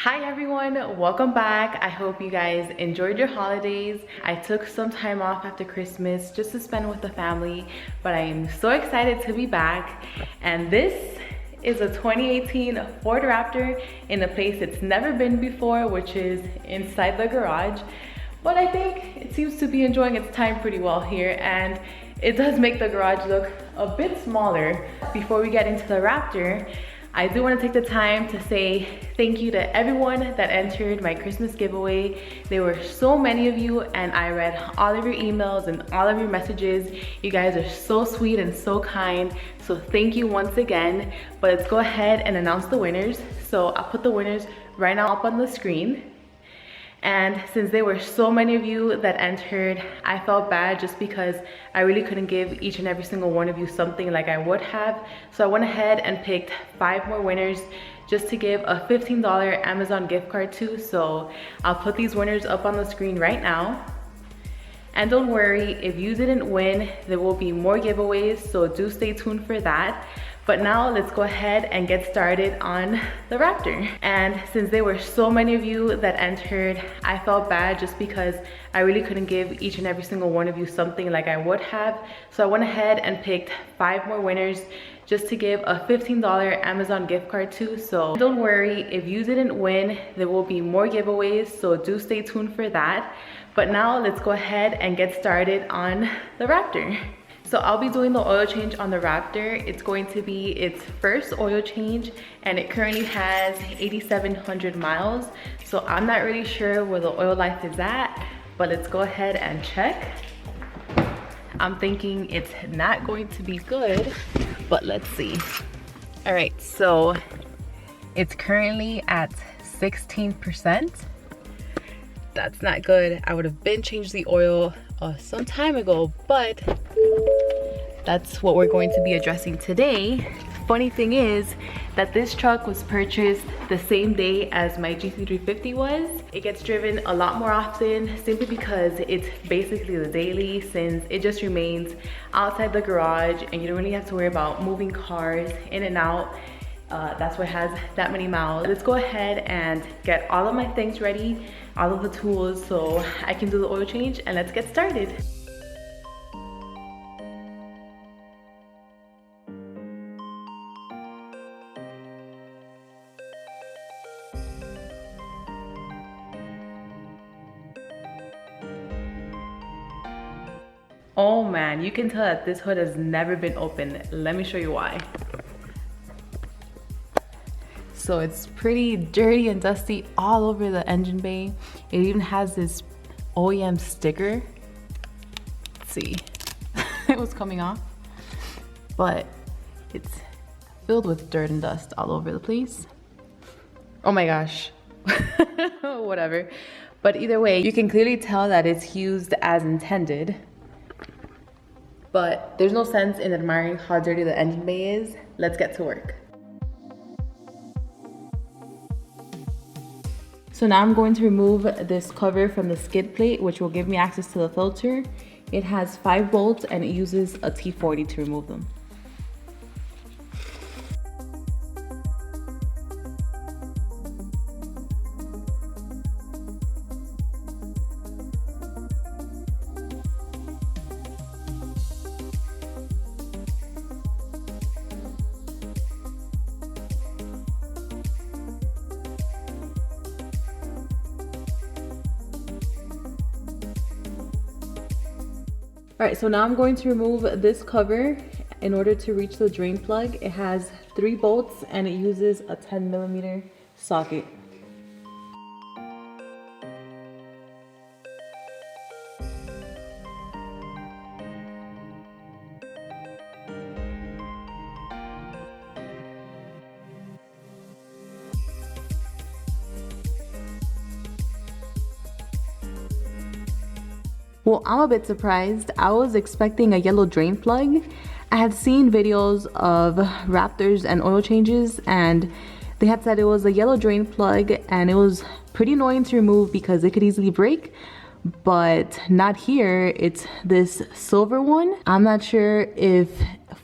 Hi everyone, welcome back. I hope you guys enjoyed your holidays. I took some time off after Christmas just to spend with the family, but I am so excited to be back. And this is a 2018 Ford Raptor in a place it's never been before, which is inside the garage. But I think it seems to be enjoying its time pretty well here, and it does make the garage look a bit smaller. Before we get into the Raptor, I do want to take the time to say thank you to everyone that entered my Christmas giveaway. There were so many of you, and I read all of your emails and all of your messages. You guys are so sweet and so kind, so thank you once again. But let's go ahead and announce the winners. So I'll put the winners right now up on the screen. And since there were so many of you that entered, I felt bad just because I really couldn't give each and every single one of you something like I would have. So I went ahead and picked 5 more winners just to give a $15 Amazon gift card to. So I'll put these winners up on the screen right now. And don't worry, if you didn't win, there will be more giveaways, so do stay tuned for that. But now let's go ahead and get started on the Raptor. And since there were so many of you that entered, I felt bad just because I really couldn't give each and every single one of you something like I would have. So I went ahead and picked 5 more winners just to give a $15 Amazon gift card to. So don't worry, if you didn't win, there will be more giveaways, so do stay tuned for that. But now let's go ahead and get started on the Raptor. So I'll be doing the oil change on the Raptor. It's going to be its first oil change, and it currently has 8,700 miles. So I'm not really sure where the oil life is at, but let's go ahead and check. I'm thinking it's not going to be good, but let's see. All right, so it's currently at 16%. That's not good. I would have been changed the oil some time ago, but that's what we're going to be addressing today. Funny thing is that this truck was purchased the same day as my GT350 was. It gets driven a lot more often simply because it's basically the daily, since it just remains outside the garage and you don't really have to worry about moving cars in and out. That's why it has that many miles. Let's go ahead and get all of my things ready, all of the tools, so I can do the oil change, and let's get started. Oh man, you can tell that this hood has never been opened. Let me show you why. So it's pretty dirty and dusty all over the engine bay. It even has this OEM sticker. Let's see, it was coming off, but it's filled with dirt and dust all over the place. Oh my gosh, whatever. But either way, you can clearly tell that it's used as intended. But there's no sense in admiring how dirty the engine bay is. Let's get to work. So now I'm going to remove this cover from the skid plate, which will give me access to the filter. It has 5 bolts and it uses a T40 to remove them. All right, so now I'm going to remove this cover in order to reach the drain plug. It has 3 bolts and it uses a 10mm socket. Well, I'm a bit surprised. I was expecting a yellow drain plug. I had seen videos of Raptors and oil changes, and they had said it was a yellow drain plug, and it was pretty annoying to remove because it could easily break. But not here. It's this silver one. I'm not sure if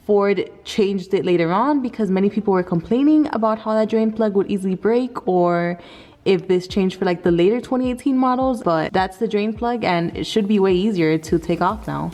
Ford changed it later on because many people were complaining about how that drain plug would easily break, or if this changed for like the later 2018 models, but that's the drain plug and it should be way easier to take off now.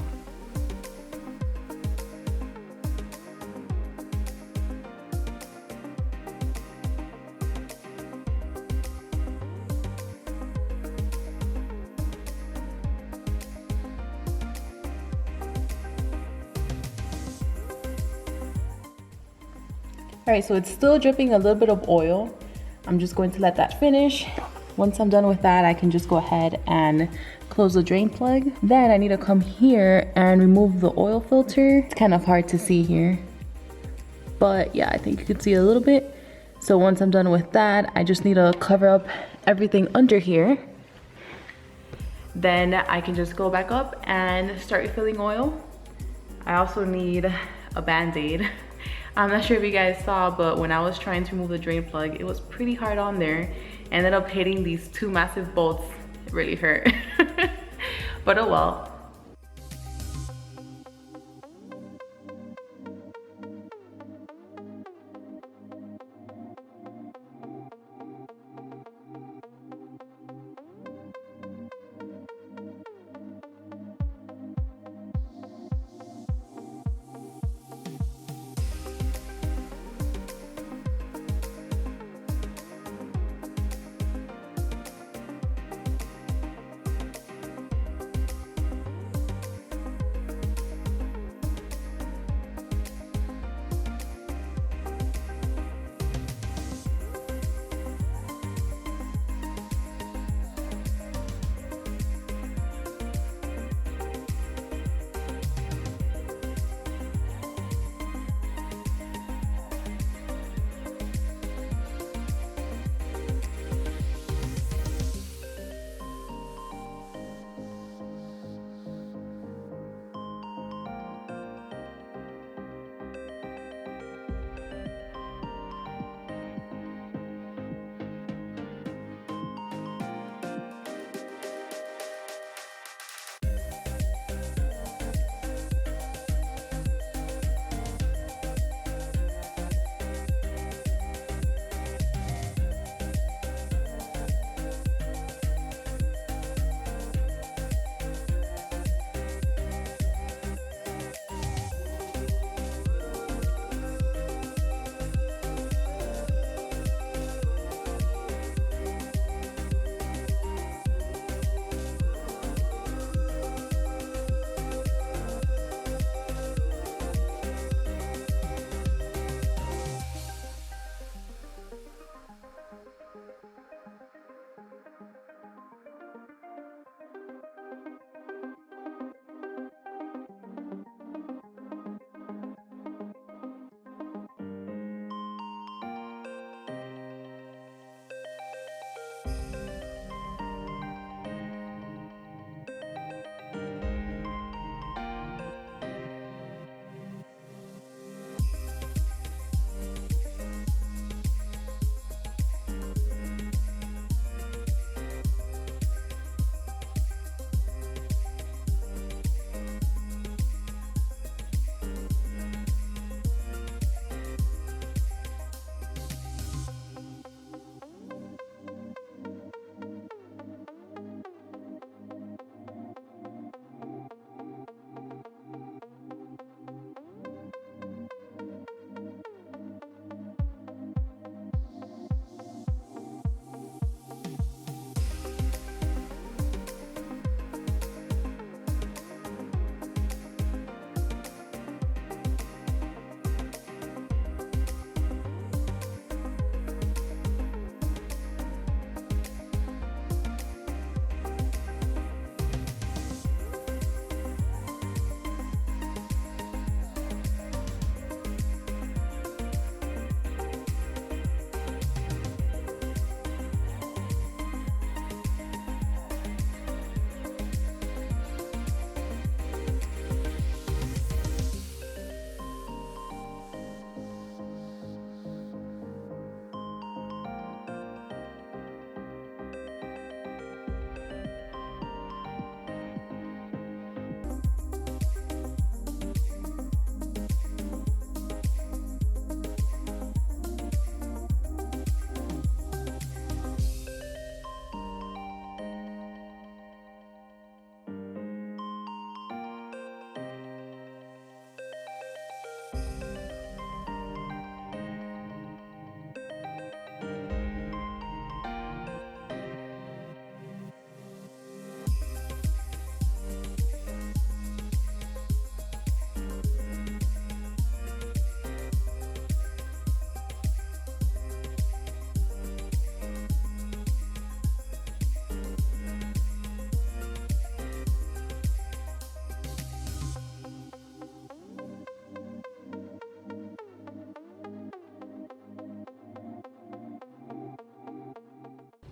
All right, so it's still dripping a little bit of oil. I'm just going to let that finish. Once I'm done with that, I can just go ahead and close the drain plug. Then I need to come here and remove the oil filter. It's kind of hard to see here, but yeah, I think you can see a little bit. So once I'm done with that, I just need to cover up everything under here. Then I can just go back up and start refilling oil. I also need a Band-Aid. I'm not sure if you guys saw, but when I was trying to remove the drain plug, it was pretty hard on there. Ended up hitting these two massive bolts. It really hurt. But oh well.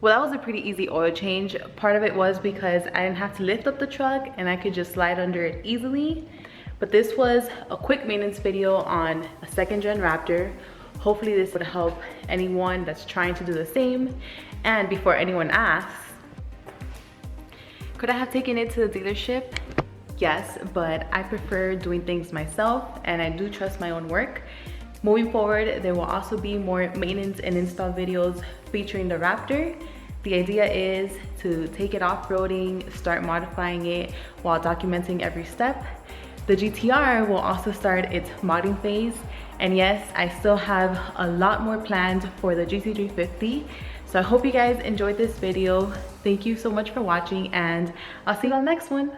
Well, that was a pretty easy oil change. Part of it was because I didn't have to lift up the truck and I could just slide under it easily. But this was a quick maintenance video on a 2nd gen Raptor. Hopefully this would help anyone that's trying to do the same. And before anyone asks, could I have taken it to the dealership? Yes, but I prefer doing things myself and I do trust my own work. Moving forward, there will also be more maintenance and install videos featuring the Raptor. The idea is to take it off-roading, start modifying it while documenting every step. The GTR will also start its modding phase. And yes, I still have a lot more planned for the GT350. So I hope you guys enjoyed this video. Thank you so much for watching and I'll see you on the next one.